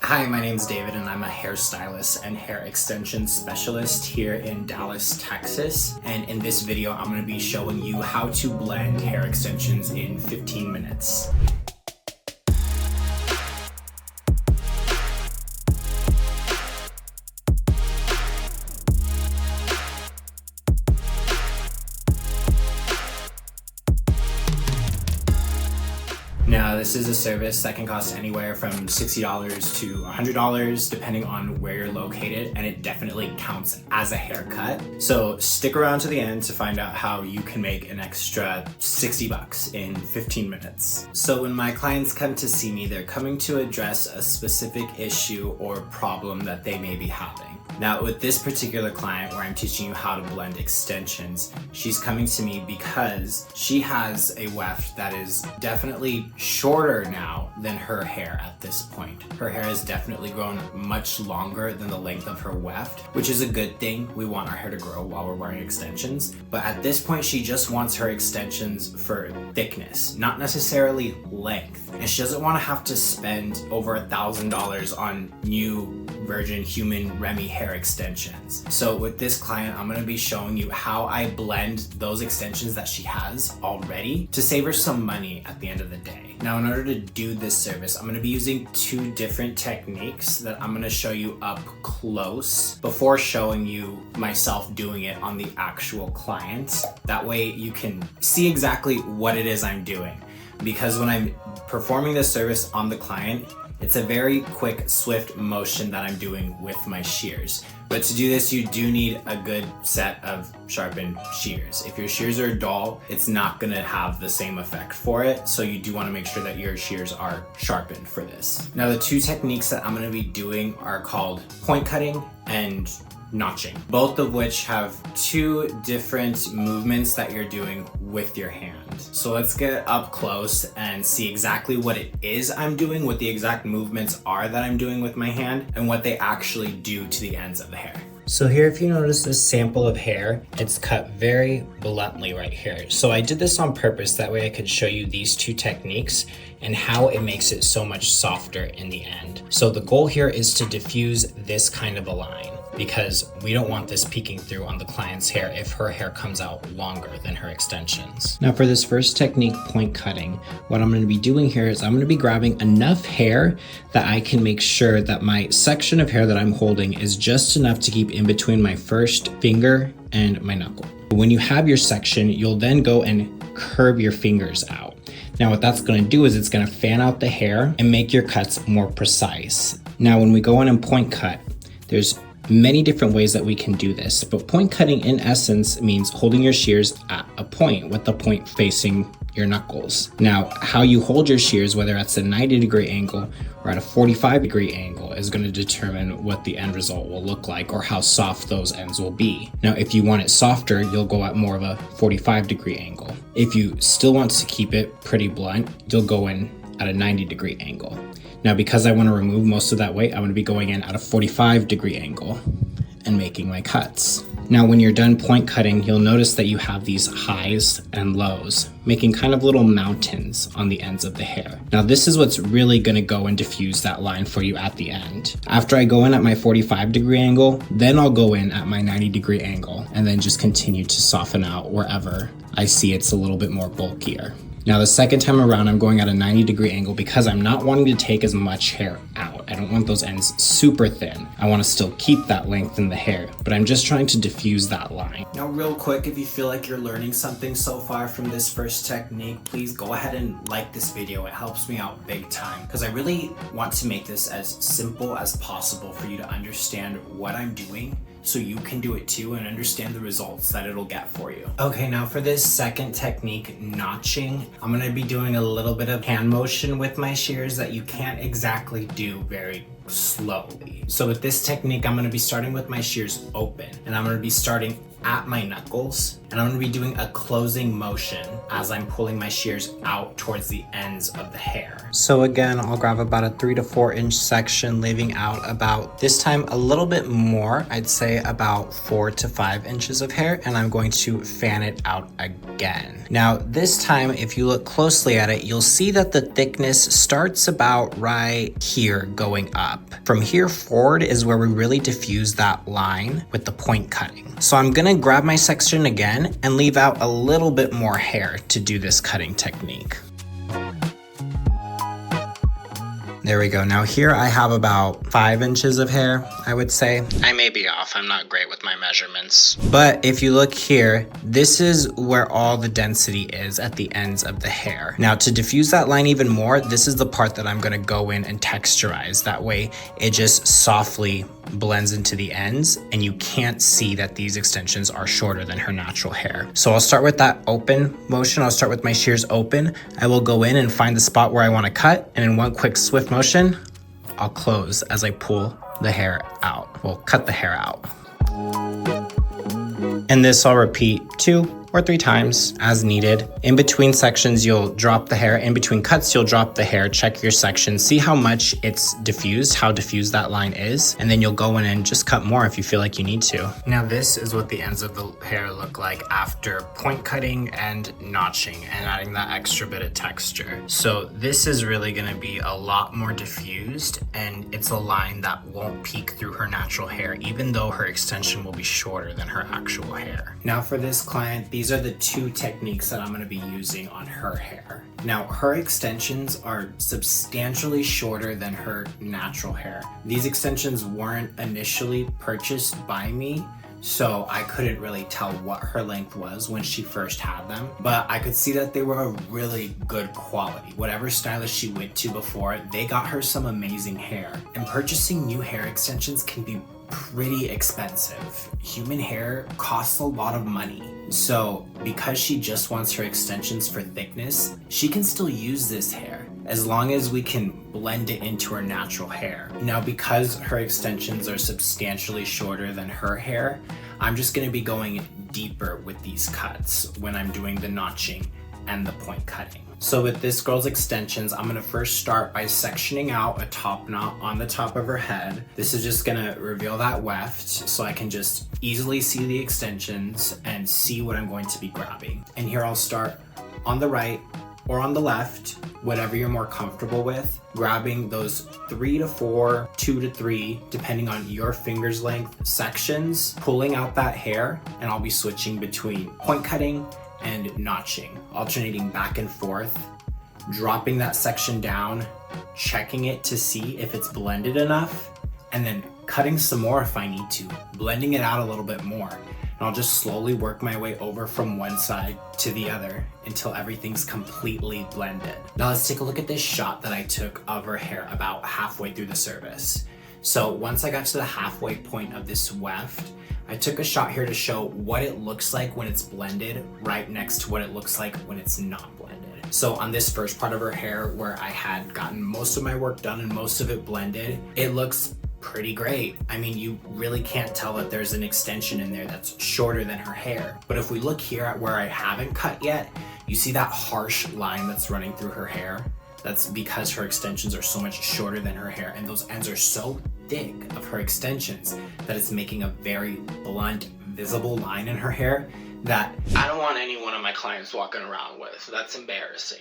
Hi, my name's David and I'm a hairstylist and hair extension specialist here in Dallas, Texas. And in this video, I'm going to be showing you how to blend hair extensions in 15 minutes. Now, this is a service that can cost anywhere from $60 to $100 depending on where you're located, and it definitely counts as a haircut. So stick around to the end to find out how you can make an extra 60 bucks in 15 minutes. So when my clients come to see me, they're coming to address a specific issue or problem that they may be having. Now, with this particular client where I'm teaching you how to blend extensions, she's coming to me because she has a weft that is definitely shorter now than her hair at this point. Her hair has definitely grown much longer than the length of her weft, which is a good thing. We want our hair to grow while we're wearing extensions. But at this point, she just wants her extensions for thickness, not necessarily length. And she doesn't want to have to spend over $1,000 on new virgin human Remy hair extensions. So with this client, I'm going to be showing you how I blend those extensions that she has already to save her some money at the end of the day. Now, in order to do this service, I'm going to be using two different techniques that I'm going to show you up close before showing you myself doing it on the actual client. That way you can see exactly what it is I'm doing. Because when I'm performing this service on the client, it's a very quick, swift motion that I'm doing with my shears. But to do this, you do need a good set of sharpened shears. If your shears are dull, it's not gonna have the same effect for it. So you do wanna make sure that your shears are sharpened for this. Now, the two techniques that I'm gonna be doing are called point cutting and notching, both of which have two different movements that you're doing with your hand. So let's get up close and see exactly what it is I'm doing, what the exact movements are that I'm doing with my hand, and what they actually do to the ends of the hair. So here, if you notice this sample of hair, it's cut very bluntly right here. So I did this on purpose, that way I could show you these two techniques and how it makes it so much softer in the end. So the goal here is to diffuse this kind of a line, because we don't want this peeking through on the client's hair if her hair comes out longer than her extensions. Now, for this first technique, point cutting, what I'm going to be doing here is I'm going to be grabbing enough hair that I can make sure that my section of hair that I'm holding is just enough to keep in between my first finger and my knuckle. When you have your section, you'll then go and curve your fingers out. Now, what that's going to do is it's going to fan out the hair and make your cuts more precise. Now, when we go in and point cut, there's many different ways that we can do this, but point cutting in essence means holding your shears at a point with the point facing your knuckles. Now, how you hold your shears, whether that's a 90-degree angle or at a 45-degree angle, is going to determine what the end result will look like or how soft those ends will be. Now, if you want it softer, you'll go at more of a 45-degree angle. If you still want to keep it pretty blunt, you'll go in at a 90-degree angle. Now, because I want to remove most of that weight, I'm going to be going in at a 45-degree angle and making my cuts. Now, when you're done point cutting, you'll notice that you have these highs and lows, making kind of little mountains on the ends of the hair. Now, this is what's really going to go and diffuse that line for you at the end. After I go in at my 45-degree angle, then I'll go in at my 90-degree angle and then just continue to soften out wherever I see it's a little bit more bulkier. Now, the second time around, I'm going at a 90-degree angle because I'm not wanting to take as much hair out. I don't want those ends super thin. I want to still keep that length in the hair, but I'm just trying to diffuse that line. Now, real quick, if you feel like you're learning something so far from this first technique, please go ahead and like this video. It helps me out big time because I really want to make this as simple as possible for you to understand what I'm doing, so you can do it too and understand the results that it'll get for you. Okay, now for this second technique, notching, I'm gonna be doing a little bit of hand motion with my shears that you can't exactly do very slowly. So with this technique, I'm gonna be starting with my shears open, and I'm gonna be starting at my knuckles, and and I'm gonna be doing a closing motion as I'm pulling my shears out towards the ends of the hair. So again, I'll grab about a 3 to 4 inch section, leaving out about, this time a little bit more, I'd say about 4 to 5 inches of hair, and I'm going to fan it out again. Now this time, if you look closely at it, you'll see that the thickness starts about right here going up. From here forward is where we really diffuse that line with the point cutting. So I'm gonna grab my section again and leave out a little bit more hair to do this cutting technique. There we go. Now here I have about 5 inches of hair, I would say. I may be off, I'm not great with my measurements. But if you look here, this is where all the density is at the ends of the hair. Now to diffuse that line even more, this is the part that I'm gonna go in and texturize. That way it just softly blends into the ends and you can't see that these extensions are shorter than her natural hair. So I'll start with that open motion. I'll start with my shears open. I will go in and find the spot where I want to cut, and in one quick swift motion, I'll close as I pull the hair out. Well, cut the hair out. And this I'll repeat 2 or 3 times as needed. In between sections, you'll drop the hair. In between cuts, you'll drop the hair. Check your section. See how much it's diffused, how diffused that line is. And then you'll go in and just cut more if you feel like you need to. Now this is what the ends of the hair look like after point cutting and notching and adding that extra bit of texture. So this is really gonna be a lot more diffused, and it's a line that won't peek through her natural hair, even though her extension will be shorter than her actual hair. Now for this client, these are the 2 techniques that I'm going to be using on her hair. Now her extensions are substantially shorter than her natural hair. These extensions weren't initially purchased by me, so I couldn't really tell what her length was when she first had them, but I could see that they were a really good quality. Whatever stylist she went to before, they got her some amazing hair. And purchasing new hair extensions can be pretty expensive. Human hair costs a lot of money. So because she just wants her extensions for thickness, she can still use this hair as long as we can blend it into her natural hair. Now, because her extensions are substantially shorter than her hair, I'm just gonna be going deeper with these cuts when I'm doing the notching and the point cutting. So with this girl's extensions, I'm gonna first start by sectioning out a top knot on the top of her head. This is just gonna reveal that weft so I can just easily see the extensions and see what I'm going to be grabbing. And here I'll start on the right or on the left, whatever you're more comfortable with, grabbing those 3 to 4, 2 to 3, depending on your finger's length sections, pulling out that hair, and I'll be switching between point cutting and notching, alternating back and forth, dropping that section down, checking it to see if it's blended enough, and then cutting some more if I need to, blending it out a little bit more. And I'll just slowly work my way over from one side to the other until everything's completely blended. Now let's take a look at this shot that I took of her hair about halfway through the service. So once I got to the halfway point of this weft, I took a shot here to show what it looks like when it's blended right next to what it looks like when it's not blended. So on this first part of her hair where I had gotten most of my work done and most of it blended, it looks pretty great. I mean, you really can't tell that there's an extension in there that's shorter than her hair. But if we look here at where I haven't cut yet, you see that harsh line that's running through her hair? That's because her extensions are so much shorter than her hair, and those ends are so thick of her extensions that it's making a very blunt, visible line in her hair that I don't want any one of my clients walking around with. That's embarrassing.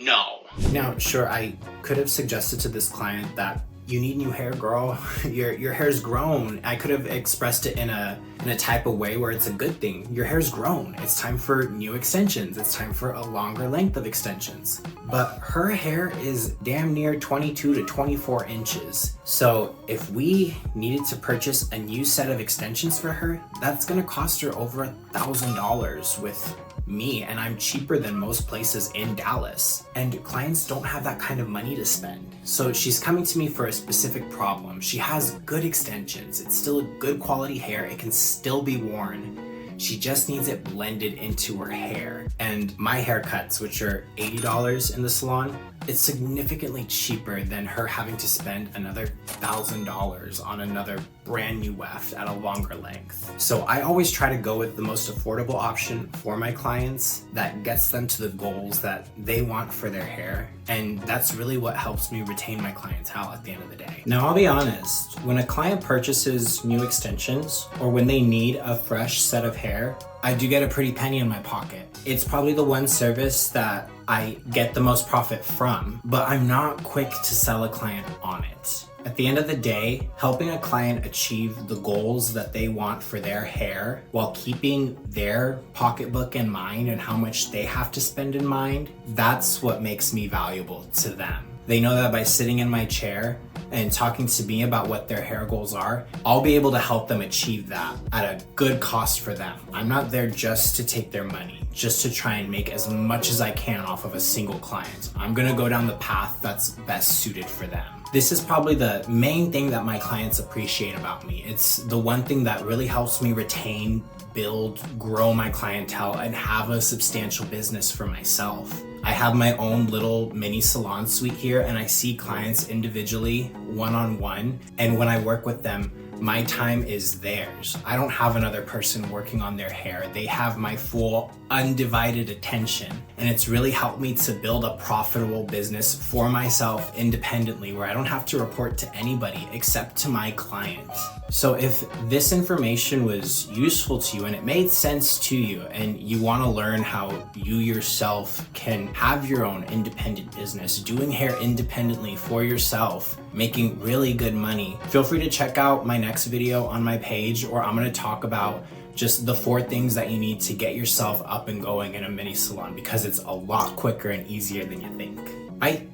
No. Now, sure, I could have suggested to this client that you need new hair, girl. Your hair's grown. I could have expressed it in a type of way where it's a good thing. Your hair's grown. It's time for new extensions. It's time for a longer length of extensions. But her hair is damn near 22 to 24 inches. So if we needed to purchase a new set of extensions for her, that's gonna cost her over $1,000 with me, and I'm cheaper than most places in Dallas. And clients don't have that kind of money to spend. So she's coming to me for a specific problem. She has good extensions. It's still a good quality hair. It can still be worn. She just needs it blended into her hair. And my haircuts, which are $80 in the salon, it's significantly cheaper than her having to spend another $1,000 on another brand new weft at a longer length. So I always try to go with the most affordable option for my clients that gets them to the goals that they want for their hair. And that's really what helps me retain my clientele at the end of the day. Now, I'll be honest, when a client purchases new extensions or when they need a fresh set of hair, I do get a pretty penny in my pocket. It's probably the one service that I get the most profit from, but I'm not quick to sell a client on it. At the end of the day, helping a client achieve the goals that they want for their hair while keeping their pocketbook in mind and how much they have to spend in mind, that's what makes me valuable to them. They know that by sitting in my chair and talking to me about what their hair goals are, I'll be able to help them achieve that at a good cost for them. I'm not there just to take their money, just to try and make as much as I can off of a single client. I'm gonna go down the path that's best suited for them. This is probably the main thing that my clients appreciate about me. It's the one thing that really helps me retain, build, grow my clientele, and have a substantial business for myself. I have my own little mini salon suite here, and I see clients individually, one-on-one, and when I work with them, my time is theirs. I don't have another person working on their hair. They have my full undivided attention, and it's really helped me to build a profitable business for myself independently where I don't have to report to anybody except to my clients. So if this information was useful to you and it made sense to you and you want to learn how you yourself can have your own independent business, doing hair independently for yourself, making really good money, feel free to check out my next video on my page, or I'm going to talk about just the 4 things that you need to get yourself up and going in a mini salon, because it's a lot quicker and easier than you think. Bye.